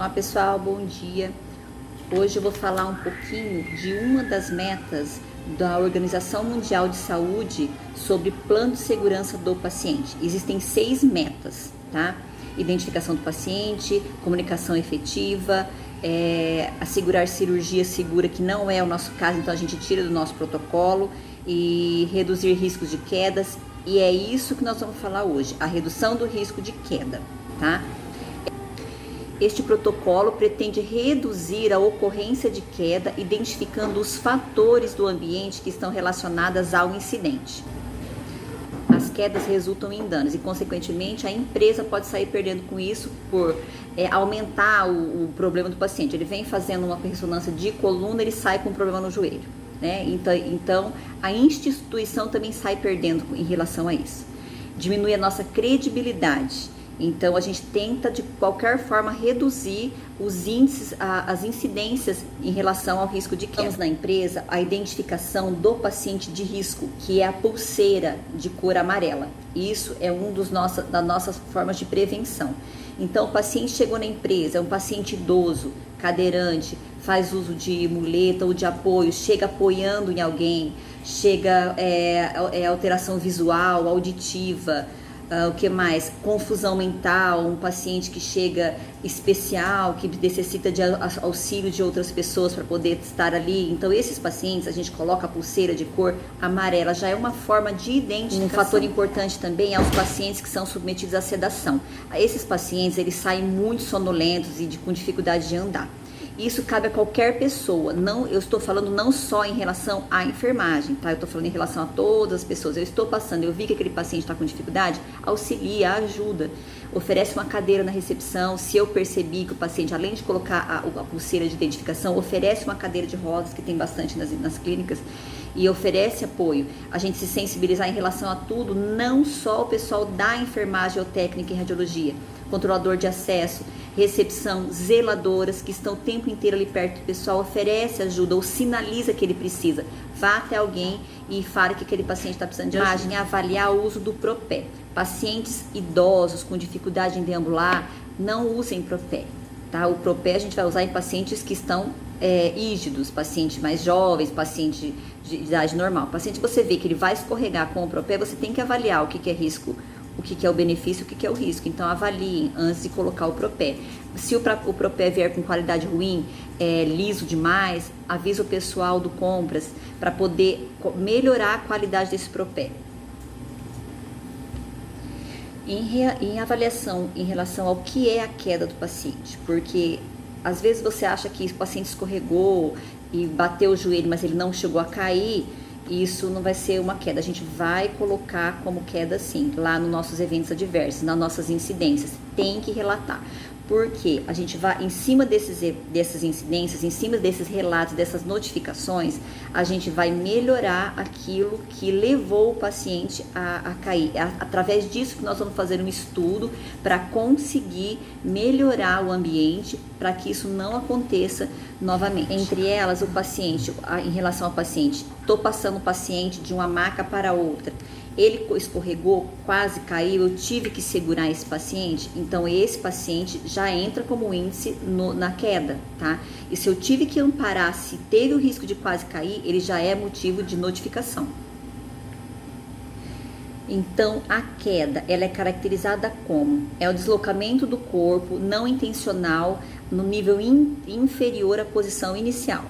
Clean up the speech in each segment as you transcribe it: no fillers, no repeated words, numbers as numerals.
Olá pessoal, bom dia. Hoje eu vou falar um pouquinho de uma das metas da Organização Mundial de Saúde sobre plano de segurança do paciente. Existem 6 metas, tá? Identificação do paciente, comunicação efetiva, assegurar cirurgia segura, que não é o nosso caso, então a gente tira do nosso protocolo, e reduzir riscos de quedas. E é isso que nós vamos falar hoje, a redução do risco de queda, tá? Este protocolo pretende reduzir a ocorrência de queda, identificando os fatores do ambiente que estão relacionados ao incidente. As quedas resultam em danos e, consequentemente, a empresa pode sair perdendo com isso por aumentar o problema do paciente. Ele vem fazendo uma ressonância de coluna, ele sai com um problema no joelho, né? Então, a instituição também sai perdendo em relação a isso. Diminui a nossa credibilidade. Então, a gente tenta, de qualquer forma, reduzir os índices, as incidências em relação ao risco de queda. Temos na empresa a identificação do paciente de risco, que é a pulseira de cor amarela. Isso é das nossas formas de prevenção. Então, o paciente chegou na empresa, é um paciente idoso, cadeirante, faz uso de muleta ou de apoio, chega apoiando em alguém, chega alteração visual, auditiva, o que mais? Confusão mental, um paciente que chega especial, que necessita de auxílio de outras pessoas para poder estar ali. Então, esses pacientes, a gente coloca a pulseira de cor amarela, já é uma forma de identificação. Um fator importante também é os pacientes que são submetidos à sedação. Esses pacientes, eles saem muito sonolentos e com dificuldade de andar. Isso cabe a qualquer pessoa, eu estou falando não só em relação à enfermagem, tá? Eu estou falando em relação a todas as pessoas. Eu vi que aquele paciente está com dificuldade, auxilia, ajuda, oferece uma cadeira na recepção. Se eu percebi que o paciente, além de colocar a pulseira de identificação, oferece uma cadeira de rodas, que tem bastante nas clínicas, e oferece apoio. A gente se sensibilizar em relação a tudo, não só o pessoal da enfermagem ou técnica em radiologia, controlador de acesso, recepção, zeladoras que estão o tempo inteiro ali perto do pessoal, oferece ajuda ou sinaliza que ele precisa. Vá até alguém e fale que aquele paciente está precisando de ajuda. Avaliar o uso do propé. Pacientes idosos com dificuldade em deambular, não usem propé, tá? O propé a gente vai usar em pacientes que estão rígidos, pacientes mais jovens, paciente de idade normal. Paciente que você vê que ele vai escorregar com o propé, você tem que avaliar o que é risco, o que é o benefício, o que é o risco. Então, avaliem antes de colocar o propé. Se o propé vier com qualidade ruim, liso demais, avisa o pessoal do compras para poder melhorar a qualidade desse propé. Em avaliação em relação ao que é a queda do paciente, porque às vezes você acha que o paciente escorregou e bateu o joelho, mas ele não chegou a cair. Isso não vai ser uma queda, a gente vai colocar como queda sim, lá nos nossos eventos adversos, nas nossas incidências, tem que relatar. Porque a gente vai, em cima dessas incidências, em cima desses relatos, dessas notificações, a gente vai melhorar aquilo que levou o paciente a cair. É através disso que nós vamos fazer um estudo para conseguir melhorar o ambiente, para que isso não aconteça novamente. Entre elas, o paciente, em relação ao paciente, estou passando o paciente de uma maca para outra, ele escorregou, quase caiu, eu tive que segurar esse paciente, então esse paciente já entra como índice na queda, tá? E se eu tive que amparar, se teve o risco de quase cair, ele já é motivo de notificação. Então, a queda, ela é caracterizada como? É o deslocamento do corpo não intencional no nível inferior à posição inicial,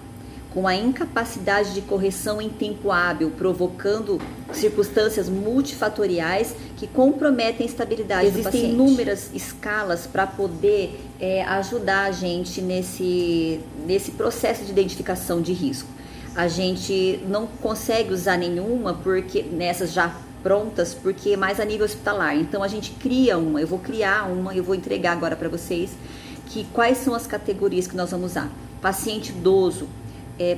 com a incapacidade de correção em tempo hábil, provocando circunstâncias multifatoriais que comprometem a estabilidade do paciente. Existem inúmeras escalas para poder ajudar a gente nesse processo de identificação de risco. A gente não consegue usar nenhuma, porque nessas já prontas, porque é mais a nível hospitalar. Então, a gente cria uma, eu vou entregar agora para vocês, que quais são as categorias que nós vamos usar. Paciente idoso,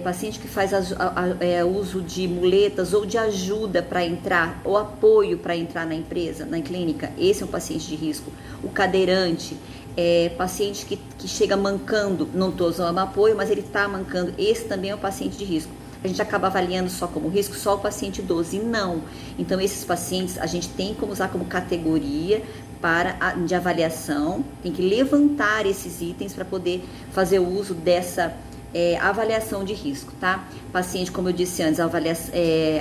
paciente que faz uso de muletas ou de ajuda para entrar, ou apoio para entrar na empresa, na clínica, esse é um paciente de risco. O cadeirante, paciente que chega mancando, não estou usando apoio, mas ele está mancando, esse também é um paciente de risco. A gente acaba avaliando só como risco, só o paciente idoso, e não. Então, esses pacientes a gente tem como usar como categoria de avaliação, tem que levantar esses itens para poder fazer o uso dessa avaliação de risco, tá? Paciente, como eu disse antes,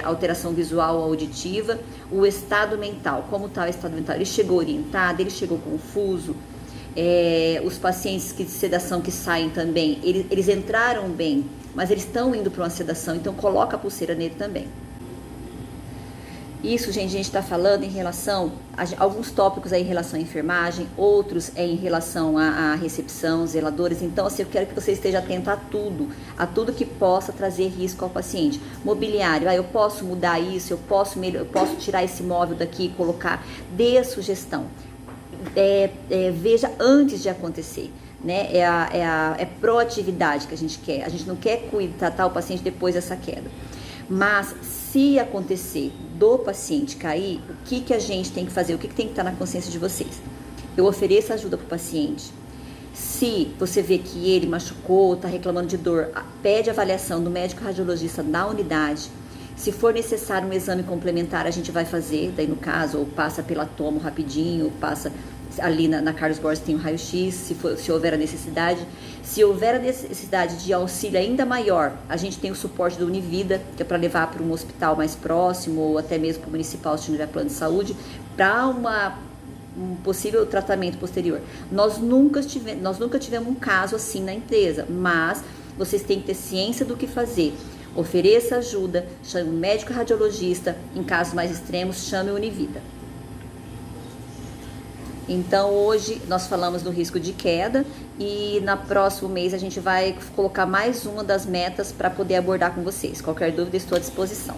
alteração visual ou auditiva, o estado mental, como está o estado mental? Ele chegou orientado, ele chegou confuso, os pacientes de sedação que saem também, eles entraram bem, mas eles estão indo para uma sedação, então coloca a pulseira nele também. Isso, gente, a gente está falando em relação a alguns tópicos aí em relação à enfermagem, outros em relação à recepção, zeladores. Então, assim, eu quero que você esteja atento a tudo que possa trazer risco ao paciente. Mobiliário, eu posso mudar isso, eu posso tirar esse móvel daqui e colocar. Dê a sugestão. Veja antes de acontecer. Né? É proatividade que a gente quer. A gente não quer tratar o paciente depois dessa queda. Mas se acontecer do paciente cair, o que a gente tem que fazer? O que tem que estar na consciência de vocês? Eu ofereço ajuda para o paciente. Se você vê que ele machucou, está reclamando de dor, pede avaliação do médico radiologista da unidade. Se for necessário um exame complementar, a gente vai fazer, daí no caso, ou passa pela tomo rapidinho, passa ali na Carlos Borges tem o raio-x, se houver a necessidade. Se houver a necessidade de auxílio ainda maior, a gente tem o suporte do Univida, que é para levar para um hospital mais próximo, ou até mesmo para o municipal, se tiver plano de saúde, para um possível tratamento posterior. Nós nunca tivemos um caso assim na empresa, mas vocês têm que ter ciência do que fazer. Ofereça ajuda, chame o médico radiologista, em casos mais extremos, chame o Univida. Então, hoje nós falamos do risco de queda e no próximo mês a gente vai colocar mais uma das metas para poder abordar com vocês. Qualquer dúvida, estou à disposição.